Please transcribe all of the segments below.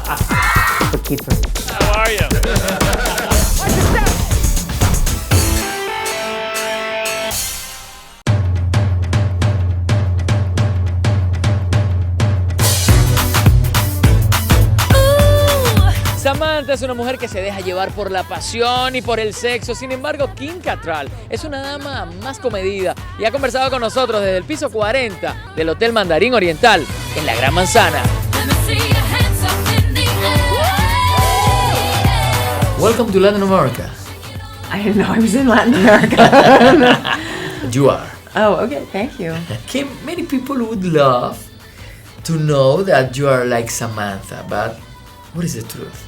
Poquito. How are you? Samantha es una mujer que se deja llevar por la pasión y por el sexo. Sin embargo, Kim Cattrall es una dama más comedida y ha conversado con nosotros desde el piso 40 del Hotel Mandarín Oriental en la Gran Manzana. Welcome to Latin America. I didn't know I was in Latin America. You are. Oh, okay, thank you. Kim, many people would love to know that you are like Samantha, but what is the truth?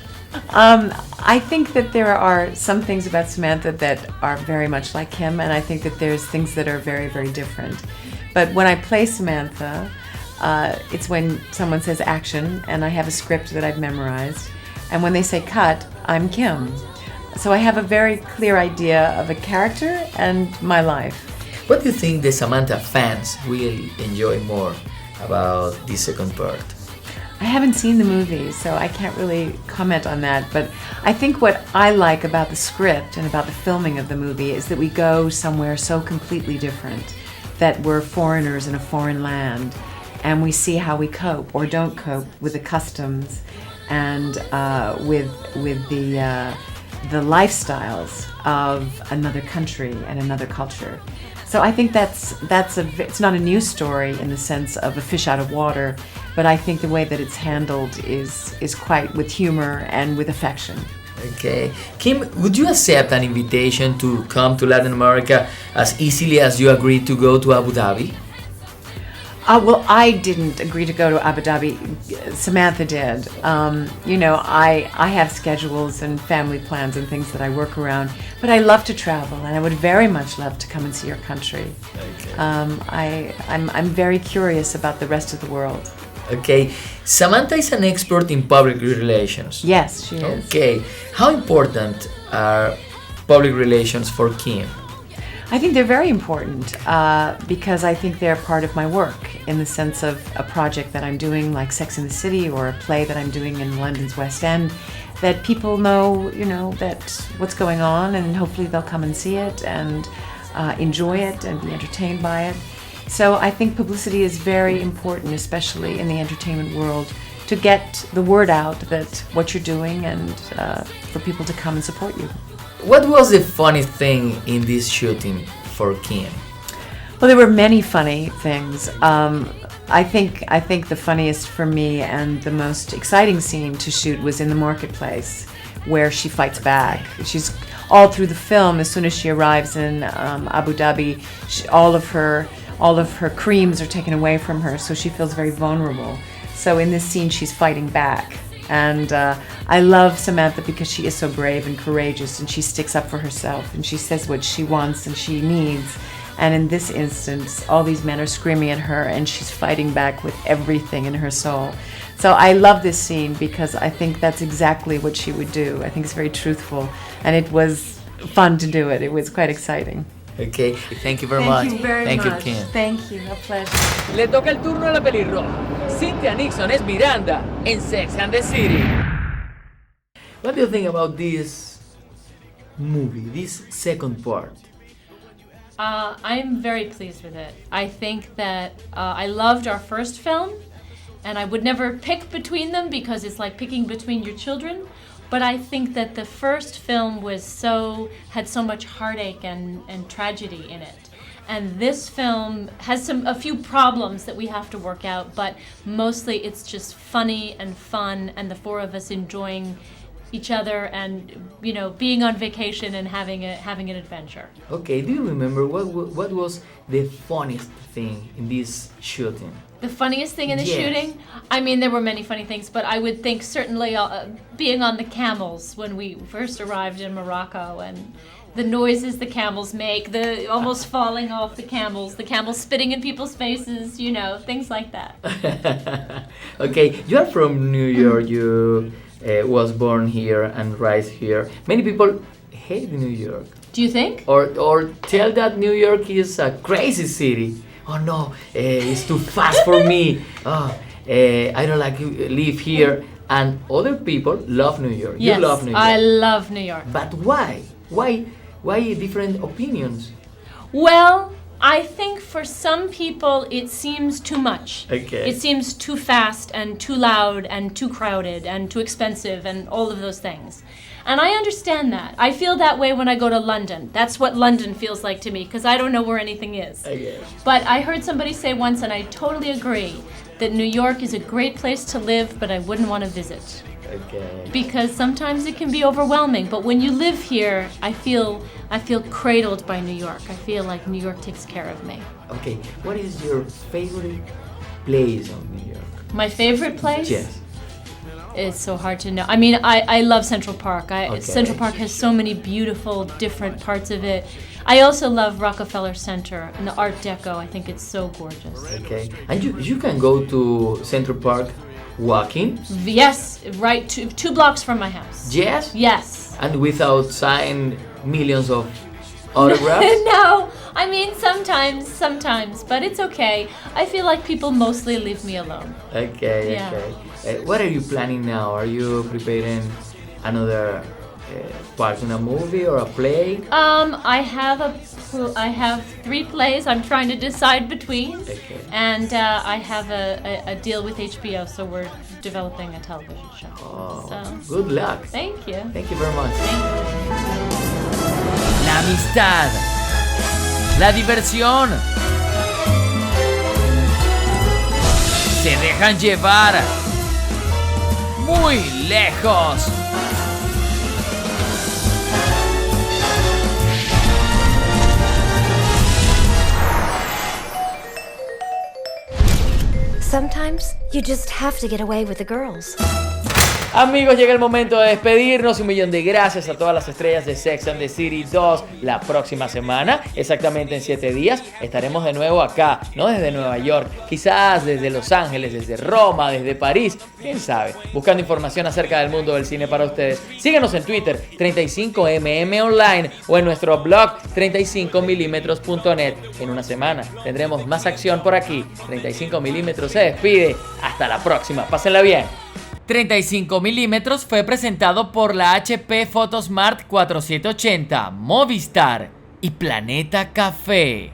I think that there are some things about Samantha that are very much like him, and I think that there's things that are very, very different. But when I play Samantha, it's when someone says action, and I have a script that I've memorized, and when they say cut, I'm Kim. So I have a very clear idea of a character and my life. What do you think the Samantha fans will enjoy more about this second part? I haven't seen the movie, so I can't really comment on that. But I think what I like about the script and about the filming of the movie is that we go somewhere so completely different, that we're foreigners in a foreign land, and we see how we cope or don't cope with the customs and with the lifestyles of another country and another culture. So I think it's not a new story in the sense of a fish out of water, but I think the way that it's handled is quite with humor and with affection. Okay. Kim, would you accept an invitation to come to Latin America as easily as you agreed to go to Abu Dhabi? Well, I didn't agree to go to Abu Dhabi. Samantha did. I have schedules and family plans and things that I work around, but I love to travel, and I would very much love to come and see your country. Okay. I'm very curious about the rest of the world. Okay. Samantha is an expert in public relations. Yes, she is. Okay. How important are public relations for Kim? I think they're very important because I think they're part of my work in the sense of a project that I'm doing like Sex and the City or a play that I'm doing in London's West End, that people know, that what's going on, and hopefully they'll come and see it and enjoy it and be entertained by it. So I think publicity is very important, especially in the entertainment world, to get the word out that what you're doing and for people to come and support you. What was the funny thing in this shooting for Kim? Well, there were many funny things. I think the funniest for me and the most exciting scene to shoot was in the marketplace, where she fights back. She's all through the film. As soon as she arrives in Abu Dhabi, all of her creams are taken away from her, so she feels very vulnerable. So in this scene, she's fighting back. And I love Samantha because she is so brave and courageous, and she sticks up for herself, and she says what she wants and she needs. And in this instance, all these men are screaming at her, and she's fighting back with everything in her soul. So I love this scene because I think that's exactly what she would do. I think it's very truthful, and it was fun to do it. It was quite exciting. Okay, thank you very much. Thank you very Thank much. you, Kim. Thank you, a pleasure. Le toca el turno a la pelirroja. Cynthia Nixon es Miranda en Sex and the City. What do you think about this movie, this second part? I'm very pleased with it. I think that I loved our first film, and I would never pick between them because it's like picking between your children. But I think that the first film had so much heartache and tragedy in it. And this film has a few problems that we have to work out, but mostly it's just funny and fun, and the four of us enjoying each other and being on vacation and having an adventure. Okay, do you remember what was the funniest thing in this shooting? The funniest thing in the Yes. shooting? I mean, there were many funny things, but I would think certainly being on the camels when we first arrived in Morocco, and the noises the camels make, the almost falling off the camels spitting in people's faces, things like that. Okay, you are from New York, you was born here and raised here. Many people hate New York. Do you think? Or tell that New York is a crazy city. Oh no, it's too fast for me. I don't like to live here. And other people love New York. Yes, You love New York. I love New York. But why? Why different opinions? Well, I think for some people it seems too much. Okay. It seems too fast and too loud and too crowded and too expensive and all of those things. And I understand that. I feel that way when I go to London. That's what London feels like to me because I don't know where anything is. Okay. But I heard somebody say once, and I totally agree, that New York is a great place to live, but I wouldn't want to visit. Okay. Because sometimes it can be overwhelming, but when you live here, I feel cradled by New York. I feel like New York takes care of me. Okay. What is your favorite place on New York? My favorite place? Yes. It's so hard to know. I mean, I love Central Park. Okay. Central Park has so many beautiful, different parts of it. I also love Rockefeller Center and the Art Deco. I think it's so gorgeous. Okay. And you can go to Central Park walking? Yes, right, two blocks from my house. Yes? Yes. And without sign millions of autographs? No, I mean sometimes, but it's okay. I feel like people mostly leave me alone. Okay, Yeah. okay. What are you planning now? Are you preparing another part in a movie or a play? I have 3 plays I'm trying to decide between, Okay. and I have a deal with HBO, so we're developing a television show. Oh, So, good luck. thank you. Thank you very much. Thank you. La amistad, la diversión, se dejan llevar muy lejos. Sometimes you just have to get away with the girls. Amigos, llega el momento de despedirnos. 1.000.000 de gracias a todas las estrellas de Sex and the City 2. La próxima semana, exactamente en 7 días, estaremos de nuevo acá, no desde Nueva York, quizás desde Los Ángeles, desde Roma, desde París, quién sabe, buscando información acerca del mundo del cine para ustedes. Síguenos en Twitter, 35mm Online, o en nuestro blog, 35mm.net. En una semana tendremos más acción por aquí. 35mm se despide. Hasta la próxima. Pásenla bien. 35mm fue presentado por la HP Photosmart 4780, Movistar y Planeta Café.